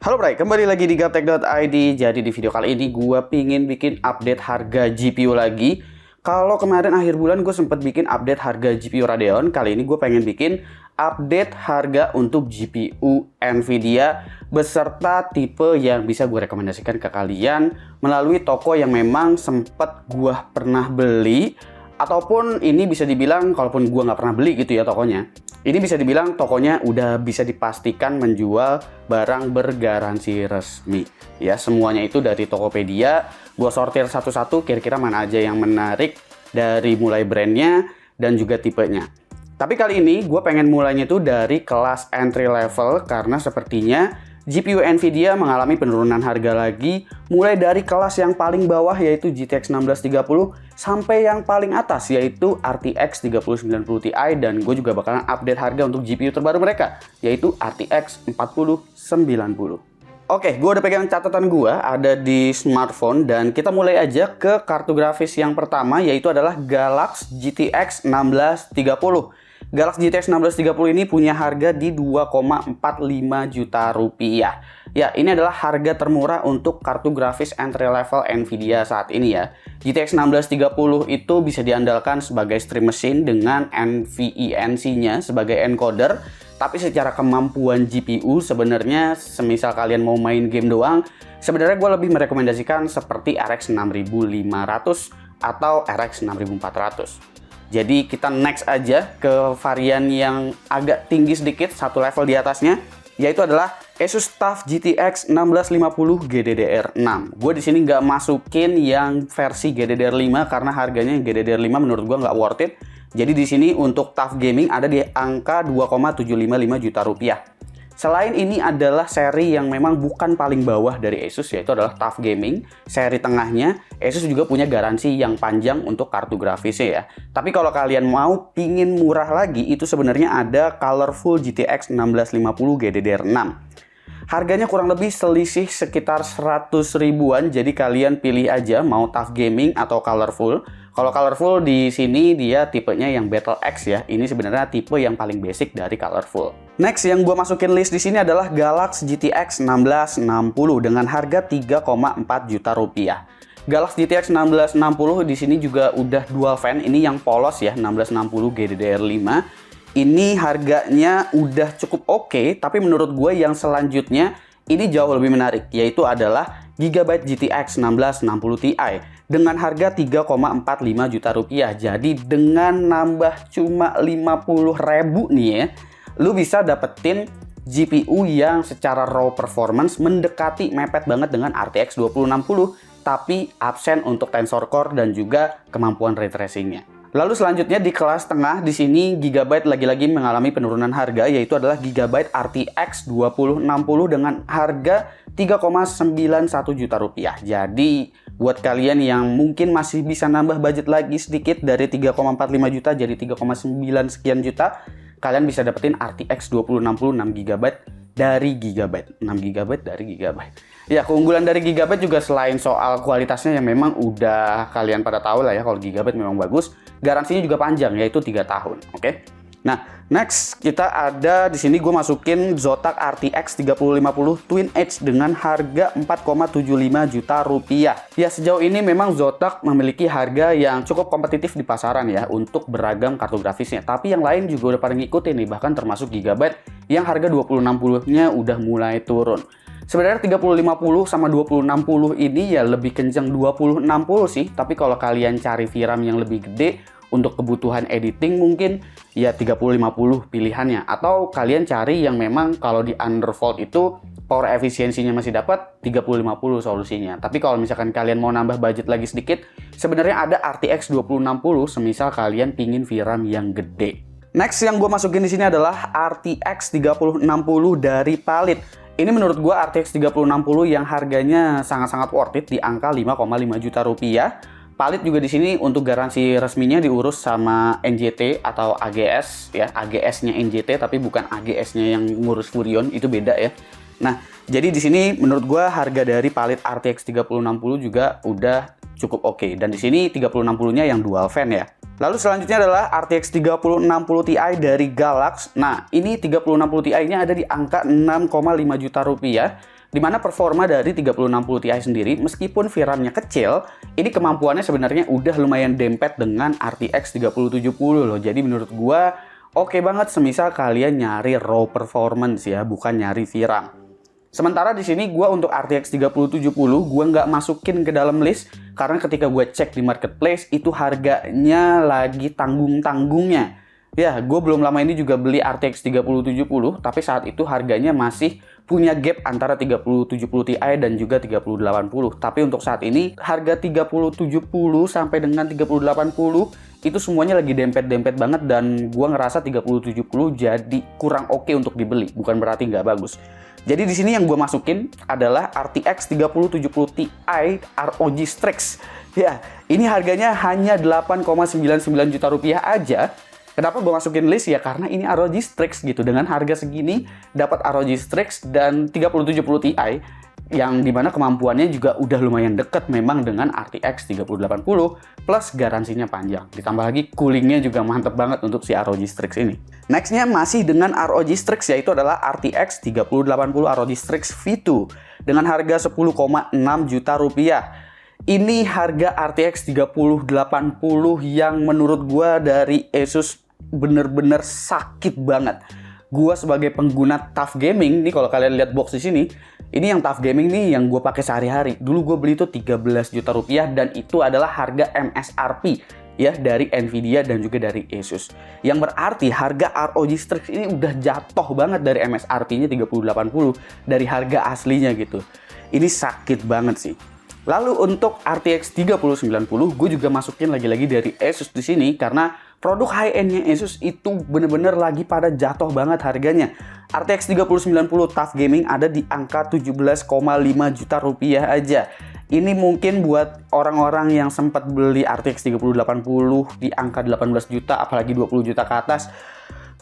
Halo Bray, kembali lagi di gaptek.id. Jadi di video kali ini gue pingin bikin update harga GPU lagi. Kalau kemarin akhir bulan gue sempat bikin update harga GPU Radeon, kali ini gue pengen bikin update harga untuk GPU Nvidia beserta tipe yang bisa gue rekomendasikan ke kalian melalui toko yang memang sempat gue pernah beli, ataupun ini bisa dibilang kalaupun gue nggak pernah beli gitu ya tokonya, ini bisa dibilang tokonya udah bisa dipastikan menjual barang bergaransi resmi. Ya, semuanya itu dari Tokopedia. Gue sortir satu-satu kira-kira mana aja yang menarik dari mulai brandnya dan juga tipenya. Tapi kali ini gue pengen mulainya tuh dari kelas entry level karena sepertinya GPU Nvidia mengalami penurunan harga lagi mulai dari kelas yang paling bawah yaitu GTX 1630 sampai yang paling atas yaitu RTX 3090 Ti, dan gue juga bakalan update harga untuk GPU terbaru mereka yaitu RTX 4090. Oke, gue udah pegang catatan gue ada di smartphone dan kita mulai aja ke kartu grafis yang pertama yaitu adalah Galaxy GTX 1630. Galaxy GTX 1630 ini punya harga di 2,45 juta rupiah. Ya, ini adalah harga termurah untuk kartu grafis entry level Nvidia saat ini ya. GTX 1630 itu bisa diandalkan sebagai stream machine dengan NVENC-nya sebagai encoder. Tapi secara kemampuan GPU sebenarnya semisal kalian mau main game doang, sebenarnya gue lebih merekomendasikan seperti RX 6500 atau RX 6400. Jadi kita next aja ke varian yang agak tinggi sedikit, satu level di atasnya, yaitu adalah Asus TUF GTX 1650 GDDR6. Gue di sini nggak masukin yang versi GDDR5 karena harganya GDDR5 menurut gue nggak worth it. Jadi di sini untuk TUF Gaming ada di angka 2,755 juta rupiah. Selain ini adalah seri yang memang bukan paling bawah dari Asus, yaitu adalah TUF Gaming. Seri tengahnya, Asus juga punya garansi yang panjang untuk kartu grafisnya ya. Tapi kalau kalian mau pingin murah lagi, itu sebenarnya ada Colorful GTX 1650 GDDR6. Harganya kurang lebih selisih sekitar 100 ribuan, jadi kalian pilih aja mau TUF Gaming atau Colorful. Kalau Colorful di sini dia tipenya yang Battle X ya. Ini sebenarnya tipe yang paling basic dari Colorful. Next yang gue masukin list di sini adalah Galaxy GTX 1660 dengan harga 3,4 juta rupiah. Galaxy GTX 1660 di sini juga udah dual fan. Ini yang polos ya, 1660 GDDR5. Ini harganya udah cukup oke, tapi menurut gue yang selanjutnya ini jauh lebih menarik, yaitu adalah Gigabyte GTX 1660 Ti dengan harga 3,45 juta rupiah. Jadi dengan nambah cuma 50.000 nih ya, lu bisa dapetin GPU yang secara raw performance mendekati mepet banget dengan RTX 2060, tapi absen untuk Tensor Core dan juga kemampuan ray tracingnya. Lalu selanjutnya di kelas tengah di sini Gigabyte lagi-lagi mengalami penurunan harga yaitu adalah Gigabyte RTX 2060 dengan harga 3,91 juta rupiah. Jadi buat kalian yang mungkin masih bisa nambah budget lagi sedikit dari 3,45 juta jadi 3,9 sekian juta, kalian bisa dapetin RTX 2060 6GB dari Gigabyte. 6GB dari Gigabyte. Ya, keunggulan dari Gigabyte juga selain soal kualitasnya yang memang udah kalian pada tahu lah ya, kalau Gigabyte memang bagus, garansinya juga panjang yaitu 3 tahun, oke? Nah, next kita ada di sini gue masukin Zotac RTX 3050 Twin Edge dengan harga 4,75 juta rupiah. Ya, sejauh ini memang Zotac memiliki harga yang cukup kompetitif di pasaran ya untuk beragam kartu grafisnya. Tapi yang lain juga udah pada ngikutin nih, bahkan termasuk Gigabyte yang harga 2060-nya udah mulai turun. Sebenarnya 3050 sama 2060 ini ya lebih kencang 2060 sih, tapi kalau kalian cari VRAM yang lebih gede untuk kebutuhan editing mungkin ya 3050 pilihannya, atau kalian cari yang memang kalau di undervolt itu power efisiensinya masih dapat 3050 solusinya. Tapi kalau misalkan kalian mau nambah budget lagi sedikit, sebenarnya ada RTX 2060 semisal kalian pingin VRAM yang gede. Next yang gue masukin di sini adalah RTX 3060 dari Palit. Ini menurut gue RTX 3060 yang harganya sangat-sangat worth it di angka 5,5 juta rupiah. Palit juga di sini untuk garansi resminya diurus sama NJT atau AGS ya, AGS-nya NJT tapi bukan AGS-nya yang ngurus Furion, itu beda ya. Nah, jadi di sini menurut gue harga dari Palit RTX 3060 juga udah cukup oke. Dan di sini 3060-nya yang dual fan ya. Lalu selanjutnya adalah RTX 3060 Ti dari Galaxy. Nah, ini 3060 Ti-nya ada di angka 6,5 juta rupiah Dimana performa dari 3060 Ti sendiri, meskipun VRAM-nya kecil, ini kemampuannya sebenarnya udah lumayan dempet dengan RTX 3070 loh. Jadi menurut gua oke banget semisal kalian nyari raw performance ya, bukan nyari VRAM. Sementara di sini gua untuk RTX 3070 gua nggak masukin ke dalam list karena ketika gua cek di marketplace itu harganya lagi tanggung-tanggungnya. Ya, gue belum lama ini juga beli RTX 3070, tapi saat itu harganya masih punya gap antara 3070 Ti dan juga 3080. Tapi untuk saat ini, harga 3070 sampai dengan 3080 itu semuanya lagi dempet-dempet banget dan gue ngerasa 3070 jadi kurang oke untuk dibeli, bukan berarti nggak bagus. Jadi di sini yang gue masukin adalah RTX 3070 Ti ROG Strix. Ya, ini harganya hanya 8,99 juta rupiah aja. Kenapa gue masukin list ya? Karena ini ROG Strix gitu. Dengan harga segini dapat ROG Strix dan 3070 Ti yang dimana kemampuannya juga udah lumayan deket memang dengan RTX 3080 plus garansinya panjang. Ditambah lagi coolingnya juga mantep banget untuk si ROG Strix ini. Nextnya masih dengan ROG Strix, yaitu adalah RTX 3080 ROG Strix V2 dengan harga 10,6 juta rupiah. Ini harga RTX 3080 yang menurut gue dari Asus bener-bener sakit banget. Gua sebagai pengguna TUF Gaming nih, kalau kalian lihat box di sini, ini yang TUF Gaming nih yang gue pakai sehari-hari. Dulu gue beli itu 13 juta rupiah dan itu adalah harga MSRP ya dari Nvidia dan juga dari Asus. Yang berarti harga ROG Strix ini udah jatuh banget dari MSRP-nya 3080 dari harga aslinya gitu. Ini sakit banget sih. Lalu untuk RTX 3090 gue juga masukin lagi-lagi dari Asus di sini karena produk high-end-nya Asus itu bener-bener lagi pada jatuh banget harganya. RTX 3090 TUF Gaming ada di angka 17,5 juta rupiah aja. Ini mungkin buat orang-orang yang sempat beli RTX 3080 di angka 18 juta, apalagi 20 juta ke atas.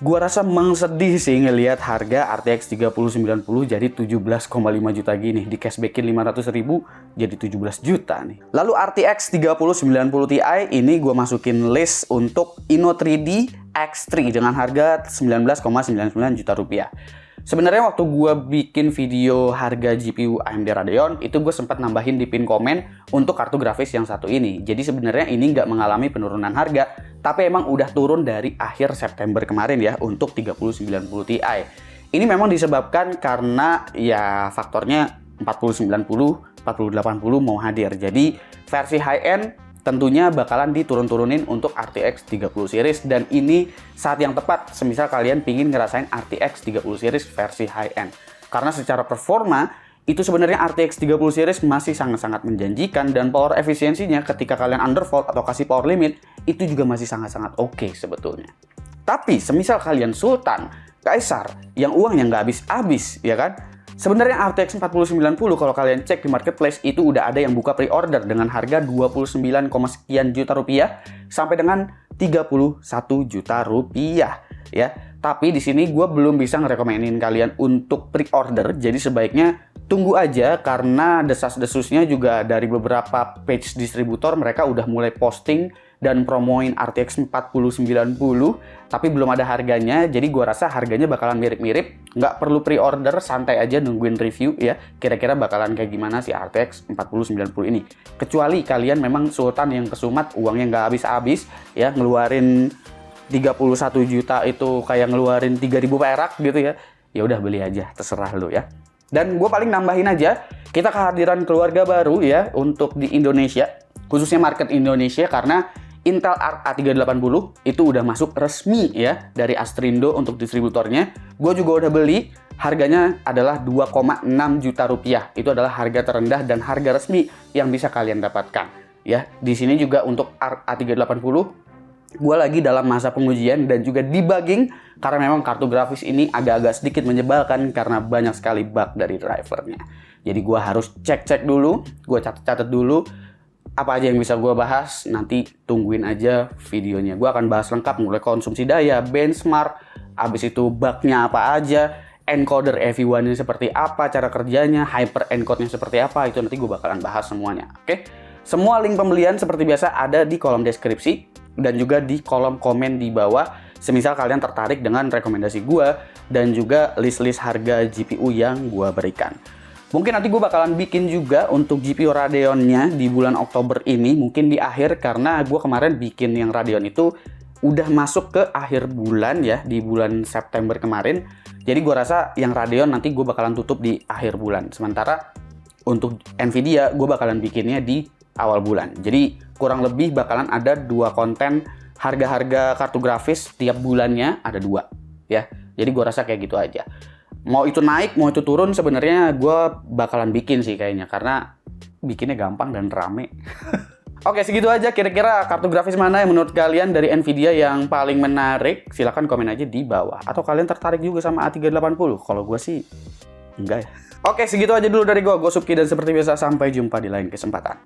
Gua rasa sedih sih ngelihat harga RTX 3090 jadi 17,5 juta gini. Di cashbackin 500.000 jadi 17 juta nih. Lalu RTX 3090 Ti ini gua masukin list untuk Inno 3D X3 dengan harga 19,99 juta rupiah. Sebenarnya waktu gue bikin video harga GPU AMD Radeon, itu gue sempat nambahin di pin komen untuk kartu grafis yang satu ini. Jadi sebenarnya ini nggak mengalami penurunan harga, tapi emang udah turun dari akhir September kemarin ya untuk 3090 Ti. Ini memang disebabkan karena ya faktornya 4090, 4080 mau hadir. Jadi versi high-end tentunya bakalan diturun-turunin untuk RTX 30 series dan ini saat yang tepat semisal kalian pingin ngerasain RTX 30 series versi high-end. Karena secara performa itu sebenarnya RTX 30 series masih sangat-sangat menjanjikan dan power efisiensinya ketika kalian undervolt atau kasih power limit itu juga masih sangat-sangat oke sebetulnya. Tapi semisal kalian Sultan, Kaisar yang uangnya nggak habis-habis ya kan? Sebenarnya RTX 4090 kalau kalian cek di marketplace itu udah ada yang buka pre-order dengan harga 29, sekian juta rupiah sampai dengan 31 juta rupiah ya. Tapi di sini gue belum bisa ngerekomenin kalian untuk pre-order, jadi sebaiknya tunggu aja karena desas-desusnya juga dari beberapa page distributor mereka udah mulai posting dan promoin RTX 4090 tapi belum ada harganya, jadi gua rasa harganya bakalan mirip-mirip. Nggak perlu pre-order, santai aja nungguin review ya, kira-kira bakalan kayak gimana si RTX 4090 ini. Kecuali kalian memang sultan yang kesumat, uangnya nggak habis-habis ya, ngeluarin 31 juta itu kayak ngeluarin 3.000 perak gitu ya, ya udah beli aja, terserah lo ya. Dan gue paling nambahin aja, kita kehadiran keluarga baru ya untuk di Indonesia, khususnya market Indonesia karena Intel Arc A380 itu udah masuk resmi ya dari Astrindo untuk distributornya. Gue juga udah beli, harganya adalah 2,6 juta rupiah. Itu adalah harga terendah dan harga resmi yang bisa kalian dapatkan. Ya, di sini juga untuk Arc A380 gue lagi dalam masa pengujian dan juga debugging karena memang kartu grafis ini agak-agak sedikit menyebalkan karena banyak sekali bug dari drivernya. Jadi gue harus cek-cek dulu, gue catat-catat dulu apa aja yang bisa gue bahas, nanti tungguin aja videonya. Gue akan bahas lengkap mulai konsumsi daya, benchmark, abis itu bugnya apa aja, encoder EV1-nya seperti apa, cara kerjanya, hyper encode-nya seperti apa, itu nanti gue bakalan bahas semuanya. Oke? Semua link pembelian seperti biasa ada di kolom deskripsi dan juga di kolom komen di bawah. Semisal kalian tertarik dengan rekomendasi gue dan juga list-list harga GPU yang gue berikan. Mungkin nanti gue bakalan bikin juga untuk GPU Radeon-nya di bulan Oktober ini, mungkin di akhir, karena gue kemarin bikin yang Radeon itu udah masuk ke akhir bulan ya, di bulan September kemarin. Jadi gue rasa yang Radeon nanti gue bakalan tutup di akhir bulan. Sementara untuk Nvidia gue bakalan bikinnya di awal bulan. Jadi kurang lebih bakalan ada 2 konten harga-harga kartu grafis tiap bulannya, ada 2 ya. Jadi gue rasa kayak gitu aja. Mau itu naik, mau itu turun, sebenarnya gue bakalan bikin sih kayaknya, karena bikinnya gampang dan rame. Oke, segitu aja kira-kira kartu grafis mana yang menurut kalian dari Nvidia yang paling menarik. Silahkan komen aja di bawah. Atau kalian tertarik juga sama A380? Kalau gue sih enggak ya. Oke, segitu aja dulu dari gue. Gue Supki, dan seperti biasa sampai jumpa di lain kesempatan.